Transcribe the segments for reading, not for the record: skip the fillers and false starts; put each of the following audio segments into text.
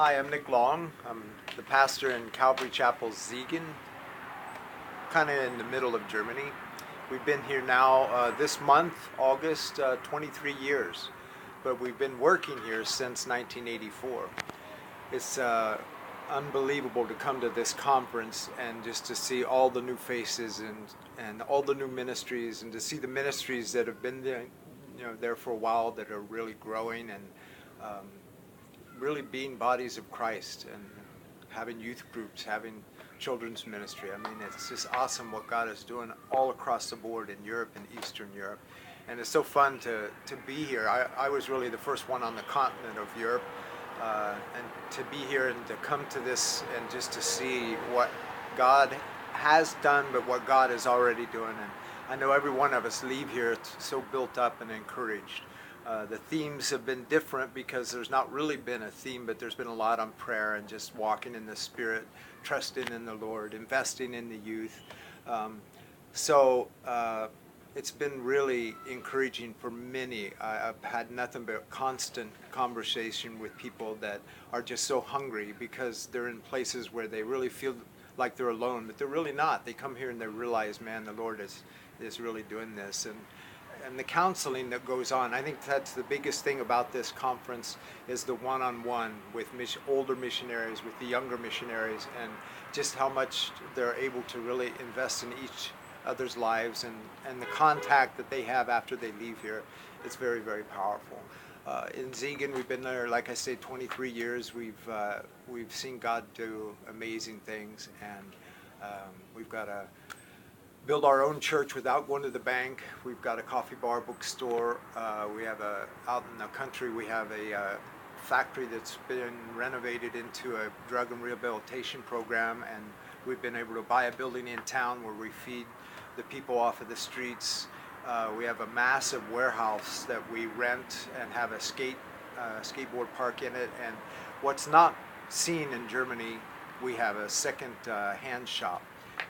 Hi, I'm Nick Long. I'm the pastor in Calvary Chapel, Siegen, kind of in the middle of Germany. We've been here now this month, August, 23 years, but we've been working here since 1984. It's unbelievable to come to this conference and just to see all the new faces and all the new ministries, and to see the ministries that have been there, there for a while, that are really growing and um, really being bodies of Christ, and having youth groups, having children's ministry. I mean, it's just awesome what God is doing all across the board in Europe and Eastern Europe. And it's so fun to be here. I was really the first one on the continent of Europe, and to be here and to come to this and just to see what God has done, but what God is already doing. And I know every one of us leave here so built up and encouraged. The themes have been different because there's not really been a theme, but there's been a lot on prayer and just walking in the Spirit, trusting in the Lord, investing in the youth. So it's been really encouraging for many. I've had nothing but constant conversation with people that are just so hungry because they're in places where they really feel like they're alone, but they're really not. They come here and they realize, man, the Lord is really doing this. And the counseling that goes on. I think that's the biggest thing about this conference, is the one-on-one with older missionaries, with the younger missionaries, and just how much they're able to really invest in each other's lives, and the contact that they have after they leave here. It's very, very powerful. In Siegen, we've been there, like I say, 23 years. We've seen God do amazing things, and we've got a build our own church without going to the bank. We've got a coffee bar, bookstore. We have out in the country, we have a factory that's been renovated into a drug and rehabilitation program, and we've been able to buy a building in town where we feed the people off of the streets. We have a massive warehouse that we rent and have a skateboard park in it. And what's not seen in Germany, we have a second hand shop,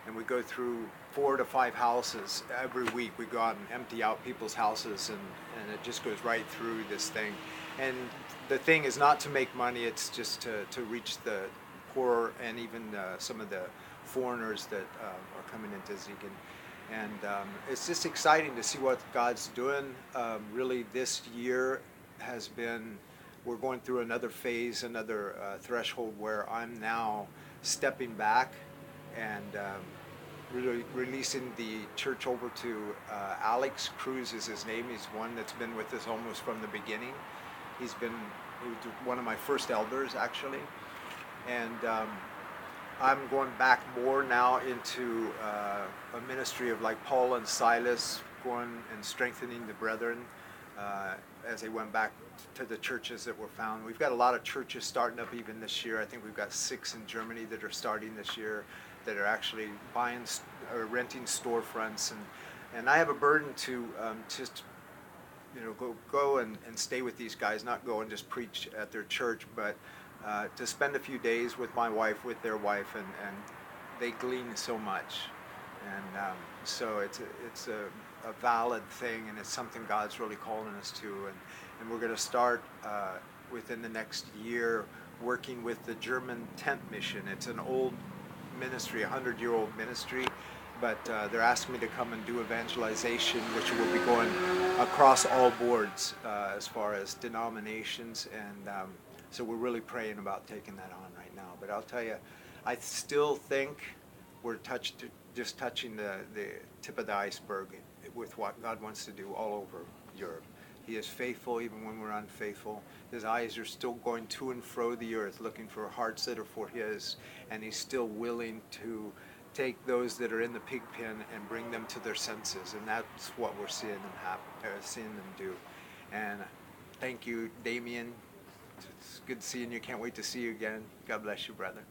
and we go through 4 to 5 houses every week. We go out and empty out people's houses, and it just goes right through this thing. And the thing is not to make money, it's just to reach the poor and even some of the foreigners that are coming into Siegen. And it's just exciting to see what God's doing. Really, this year has been, we're going through another phase, another threshold where I'm now stepping back and really releasing the church over to Alex Cruz is his name. He's one that's been with us almost from the beginning. He was one of my first elders, actually. And I'm going back more now into a ministry of like Paul and Silas, going and strengthening the brethren as they went back to the churches that were found. We've got a lot of churches starting up even this year. I think we've got 6 in Germany that are starting this year, that are actually buying or renting storefronts, and I have a burden to just go and stay with these guys, not go and just preach at their church, but to spend a few days with my wife, with their wife, and they glean so much, and so it's a valid thing, and it's something God's really calling us to, and we're going to start within the next year working with the German Tent Mission. It's an old ministry, 100-year-old ministry, but they're asking me to come and do evangelization, which will be going across all boards as far as denominations, and so we're really praying about taking that on right now. But I'll tell you, I still think we're just touching the tip of the iceberg with what God wants to do all over Europe. He is faithful even when we're unfaithful. His eyes are still going to and fro the earth, looking for hearts that are for His, and He's still willing to take those that are in the pig pen and bring them to their senses, and that's what we're seeing them seeing them do. And thank you, Damien. It's good seeing you. Can't wait to see you again. God bless you, brother.